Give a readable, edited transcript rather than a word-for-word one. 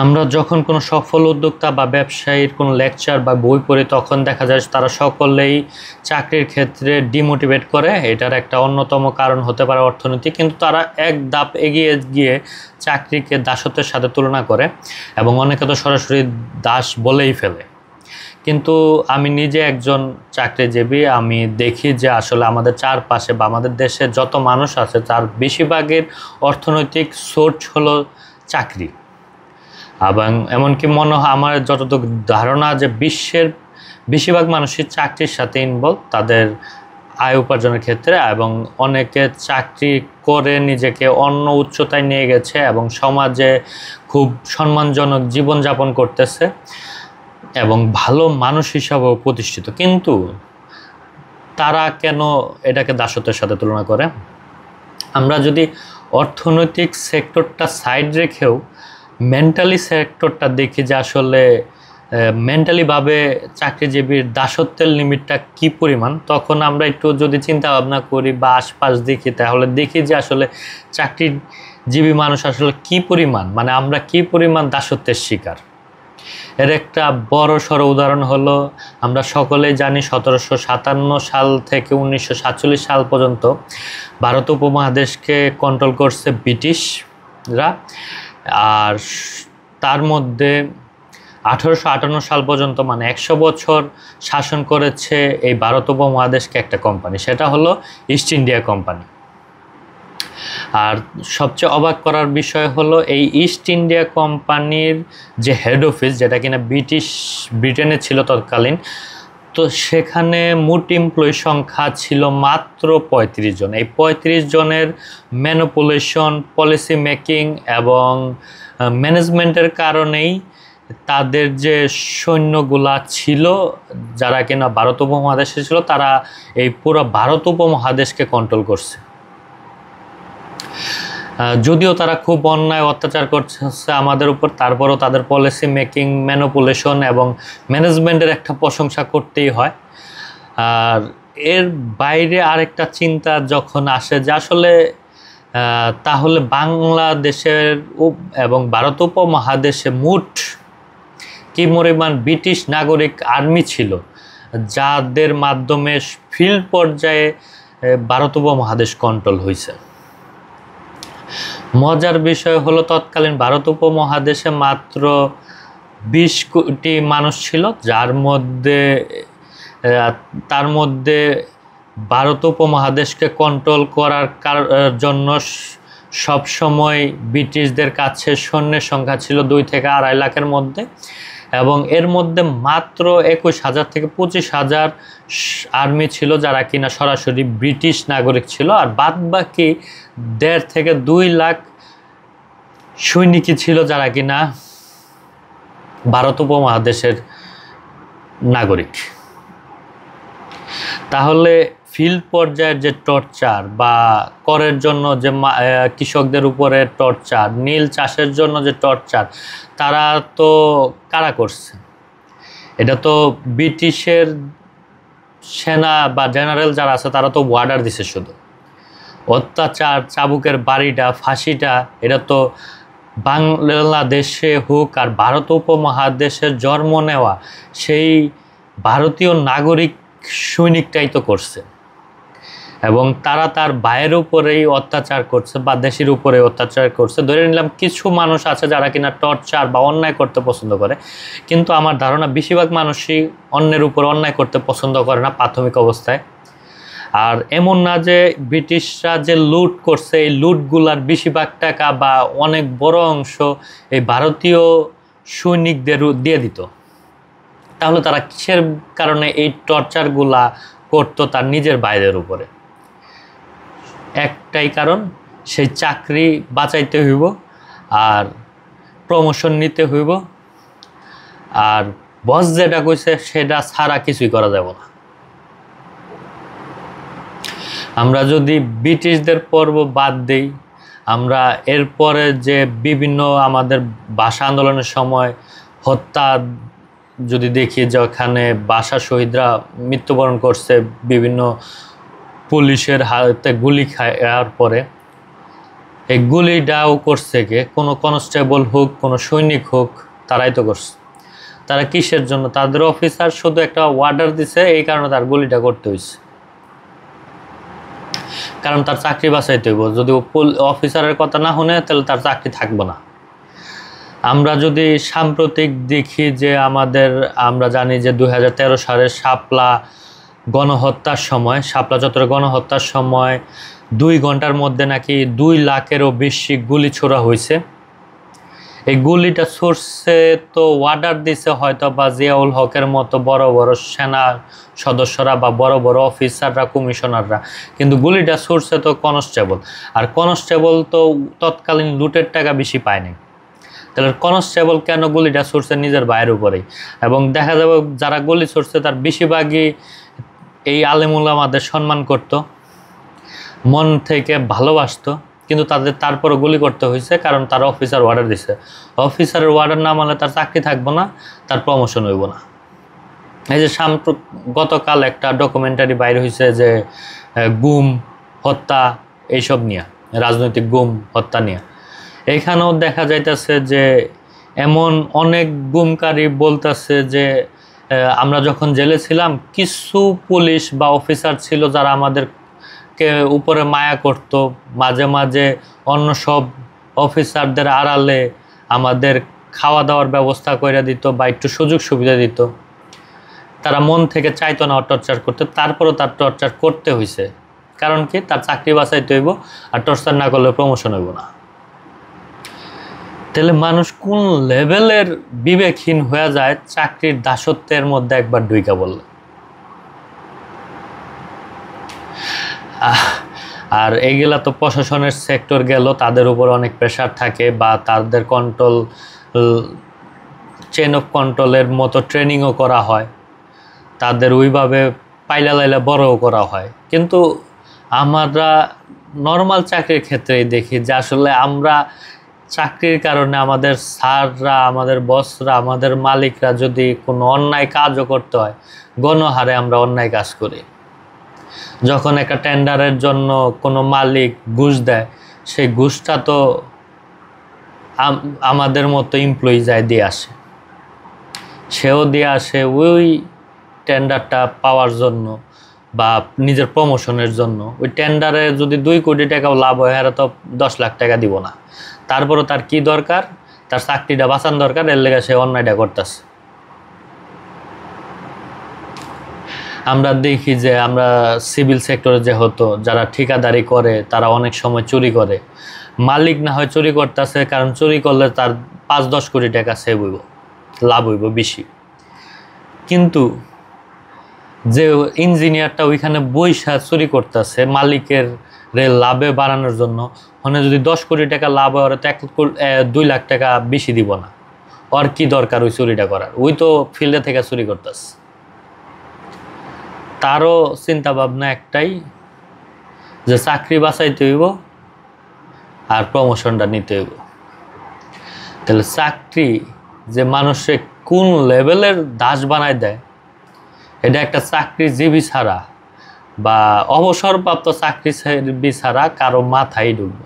আমরা যখন কোনো সফল উদ্যোক্তা বা ব্যবসায়ীর কোনো লেকচার বা বই পড়ি তখন দেখা যায় তারা সকলেই চাকরির ক্ষেত্রে ডিমোটিভেট করে। এটার একটা অন্যতম কারণ হতে পারে অর্থনীতি, কিন্তু তারা এক ধাপ এগিয়ে গিয়ে চাকরিকে দাসত্বের সাথে তুলনা করে এবং অনেকে তো সরাসরি দাস বলেই ফেলে। কিন্তু আমি নিজে একজন চাকরিজীবী, আমি দেখি যে আসলে আমাদের চারপাশে বা আমাদের দেশে যত মানুষ আছে তার বেশিরভাগের অর্থনৈতিক সোর্স হলো চাকরি। এবং এমনকি মনে হয় আমার যতটুকু ধারণা যে বিশ্বের বেশিরভাগ মানুষই চাকরির সাথে ইনভলভ তাদের আয় উপার্জনের ক্ষেত্রে, এবং অনেকে চাকরি করে নিজেকে অন্য উচ্চতায় নিয়ে গেছে এবং সমাজে খুব সম্মানজনক জীবনযাপন করতেছে এবং ভালো মানুষ হিসাবেও প্রতিষ্ঠিত। কিন্তু তারা কেন এটাকে দাসত্বের সাথে তুলনা করে? আমরা যদি অর্থনৈতিক সেক্টরটা সাইড রেখেও মেন্টালি সেক্টরটা দেখি যে আসলে মেন্টালিভাবে চাকরিজীবীর দাসত্বের লিমিটটা কী পরিমাণ, তখন আমরা একটু যদি চিন্তা ভাবনা করি বা আশপাশ দেখি তাহলে দেখি যে আসলে চাকরিজীবী মানুষ আসলে কী পরিমাণ, মানে আমরা কী পরিমাণ দাসত্বের শিকার। এর একটা বড় সড়ো উদাহরণ হলো, আমরা সকলেই জানি 1757 সাল থেকে 1947 সাল পর্যন্ত ভারত উপমহাদেশকে কন্ট্রোল করছে ব্রিটিশরা। আর তার মধ্যে 1858 সাল পর্যন্ত মানে 100 বছর শাসন করেছে এই ভারত উপমহাদেশকে একটা কোম্পানি, সেটা হলো ইস্ট ইন্ডিয়া কোম্পানি। আর সবচেয়ে অবাক করার বিষয় হলো এই ইস্ট ইন্ডিয়া কোম্পানির যে হেড অফিস, যেটা কিনা ব্রিটেনে ছিল তৎকালীন, তো সেখানে মোট এমপ্লয়ি সংখ্যা ছিল মাত্র 35 জন। এই 35 জনের ম্যানিপুলেশন, পলিসি মেকিং এবং ম্যানেজমেন্টের কারণেই তাদের যে সৈন্যগুলা ছিল যারা কিনা ভারত উপমহাদেশে ছিল, তারা এই পুরো ভারত উপমহাদেশকে কন্ট্রোল করছে। যদিও তারা খুব অন্যায় অত্যাচার করছে আমাদের উপর, তারপরও তাদের পলিসি মেকিং, ম্যানিপুলেশন এবং ম্যানেজমেন্টের একটা প্রশংসা করতেই হয়। আর এর বাইরে আরেকটা চিন্তা যখন আসে যে আসলে তাহলে বাংলাদেশের এবং ভারত উপমহাদেশে মোট কী পরিমাণ ব্রিটিশ নাগরিক আর্মি ছিল যাদের মাধ্যমে ফিল্ড পর্যায়ে ভারত উপমহাদেশ কন্ট্রোল হয়েছে। মজার বিষয় হলো তৎকালীন ভারত উপমহাদেশে মাত্র 20 কোটি মানুষ ছিল, তার মধ্যে ভারত উপমহাদেশকে কন্ট্রোল করার জন্য সবসময় ব্রিটিশদের কাছে সৈন্যের সংখ্যা ছিল 2 থেকে 2.5 লাখের মধ্যে, এবং এর মধ্যে মাত্র 21,000 থেকে 25,000 আর্মি ছিল যারা কিনা সরাসরি ব্রিটিশ নাগরিক ছিল, আর বাদ বাকি 1.5 থেকে 2 লাখ সৈনিকই ছিল যারা কিনা ভারত উপমহাদেশের নাগরিক। তাহলে ফিল্ড পর্যায়ের যে টর্চার বা করের জন্য যে কৃষকদের উপরে টর্চার, নীল চাষের জন্য যে টর্চার, তারা তো কারা করছে? এটা তো ব্রিটিশের সেনা বা জেনারেল যারা আছে তারা তো অর্ডার দিছে। শুধু অত্যাচার, চাবুকের বাড়িটা, ফাঁসিটা, এটা তো বাংলাদেশে হোক আর ভারত উপমহাদেশের জন্ম নেওয়া সেই ভারতীয় নাগরিক সৈনিকটাই তো করছে, এবং তারা তার ভাইয়ের উপরেই অত্যাচার করছে বা দেশের উপরে অত্যাচার করছে। ধরে নিলাম কিছু মানুষ আছে যারা কিনা টর্চার বা অন্যায় করতে পছন্দ করে, কিন্তু আমার ধারণা বেশিরভাগ মানুষই অন্যের উপর অন্যায় করতে পছন্দ করে না প্রাথমিক অবস্থায়। আর এমন না যে ব্রিটিশরা যে লুট করছে, এই লুটগুলার বেশিরভাগ টাকা বা অনেক বড় অংশ এই ভারতীয় সৈনিকদের দিয়ে দিত। তাহলে তারা কিসের কারণে এই টর্চারগুলা করতো তার নিজের ভাইদের উপরে? একটাই কারণ, সেই চাকরি বাঁচাইতে হইব আর প্রমোশন নিতে হইব, আর বস যেটা কইছে সেটা ছাড়া কিছুই করা যাব না। আমরা যদি ব্রিটিশদের পর্ব বাদ দিই, আমরা এরপরে যে বিভিন্ন আমাদের ভাষা আন্দোলনের সময় হত্যা যদি দেখি, যেখানে ভাষা শহীদরা মৃত্যুবরণ করছে বিভিন্ন পুলিশের হাতে গুলি খাওয়ার পরে, এই গুলিটাও করছে কে? কোনো কনস্টেবল হোক, কোনো সৈনিক হোক, তারাই তো করছে। তারা কিসের জন্য? তাদের অফিসার শুধু একটা অর্ডার দিছে, এই কারণে তার গুলিটা করতে হয়েছে, কারণ তার চাকরি বাঁচাইতে হইব। যদি অফিসারের কথা না শুনে তাহলে তার চাকরি থাকবে না। আমরা যদি সাম্প্রতিক দেখি যে আমরা জানি যে 2013 সালের শাপলা গণহত্যার সময়, শাপলা চত্বরে গণহত্যার সময় 2 ঘন্টার মধ্যে নাকি 2 লাখেরও বেশি গুলি ছোড়া হয়েছে। এই গুলিটা ছুটছে তো অর্ডার দিছে হয়তো বা জিয়াউল হকের মতো বড় বড় সেনা সদস্যরা বা বড় বড় অফিসাররা, কমিশনাররা, কিন্তু গুলিটা ছুটছে তো কনস্টেবল। আর কনস্টেবল তো তৎকালীন লুটের টাকা বেশি পায়নি, তাহলে কনস্টেবল কেন গুলিটা ছুটছে নিজের ভাইয়ের উপরেই? এবং দেখা যাবে যারা গুলি ছুটছে তার বেশিরভাগই এই আলেমুল আমাদের সম্মান করত, মন থেকে ভালোবাসতো, কিন্তু তারপরে গুলি করতে হয়েছে কারণ তার অফিসার অর্ডার দিছে। অফিসারের অর্ডার না মানলে তার চাকরি থাকবো না, তার প্রমোশন হইব না। এই যে গতকাল একটা ডকুমেন্টারি বাইর হয়েছে যে গুম হত্যা এইসব নিয়ে, রাজনৈতিক গুম হত্যা নিয়ে, এখানেও দেখা যাইতেছে যে এমন অনেক গুমকারী বলতেছে যে আমরা যখন জেলে ছিলাম কিছু পুলিশ বা অফিসার ছিল যারা আমাদেরকে উপরে মায়া করত, মাঝে মাঝে অন্য সব অফিসারদের আড়ালে আমাদের খাওয়া দাওয়ার ব্যবস্থা করে দিত বা একটু সুযোগ সুবিধা দিত। তারা মন থেকে চাইতো না টর্চার করতে, তারপরও তার টর্চার করতে হয়েছে। কারণ কি? তার চাকরি বাঁচাইতে হইব, আর টর্চার না করলে প্রমোশন হইব না। তাহলে মানুষ কোন লেভেলের বিবেকহীন হয়ে যায় চাকরির দাসত্বের মধ্যে একবার ঢুইকা বললে। আর এইগুলা তো প্রশাসনের সেক্টর গেল, তাদের উপর অনেক প্রেশার থাকে বা তাদের কন্ট্রোল, চেন অফ কন্ট্রোলের মতো ট্রেনিংও করা হয়, তাদের ওইভাবে পাইলা লাইলা বড়ও করা হয়। কিন্তু আমরা নর্মাল চাকরির ক্ষেত্রেই দেখি যে আসলে আমরা চাকরির কারণে আমাদের স্যাররা, আমাদের বসরা, আমাদের মালিকরা যদি কোনো অন্যায় কাজও করতে হয়, গণহারে আমরা অন্যায় কাজ করি। যখন একটা টেন্ডারের জন্য কোনো মালিক ঘুষ দেয়, সেই ঘুষটা তো আমাদের মতো এমপ্লয়ি যায় দিয়ে আসে, সেও দিয়ে আসে ওই টেন্ডারটা পাওয়ার জন্য বা নিজের প্রমোশনের জন্য। ওই টেন্ডারে যদি 2 কোটি টাকাও লাভ হয়, এরা তো 10 লাখ টাকা দিব না। তারপরও তার কি দরকার? তার চাকরিটা বাঁচান দরকার, এর লেগে সে অন্যায়টা করতেছে। আমরা দেখি যে আমরা সিভিল সেক্টরে যে হতো, যারা ঠিকাদারি করে তারা অনেক সময় চুরি করে। মালিক না হয় চুরি করতেছে, কারণ চুরি করলে তার 5-10 কোটি টাকা সেভ হইব, লাভ হইব বেশি। কিন্তু যে ইঞ্জিনিয়ারটা ওইখানে বইসা চুরি করতেছে মালিকের লাভে বাড়ানোর জন্য, মানে যদি 10 কোটি টাকা লাভ হয়, ওরা তো 2 লাখ টাকা বেশি দিব না। ওর কি দরকার ওই চুরিটা করার? ওই তো ফিল্ডে থেকে চুরি করতেছে। তারও চিন্তা ভাবনা একটাই যে চাকরি বাঁচাইতে হইব আর প্রমোশনটা নিতে হইব। তাহলে চাকরি যে মানুষে কোন লেভেলের দাস বানায় দেয়, এটা একটা চাকরিজীবী ছাড়া বা অবসরপ্রাপ্ত চাকরিজীবী ছাড়া কারো মাথায় ঢুকবে।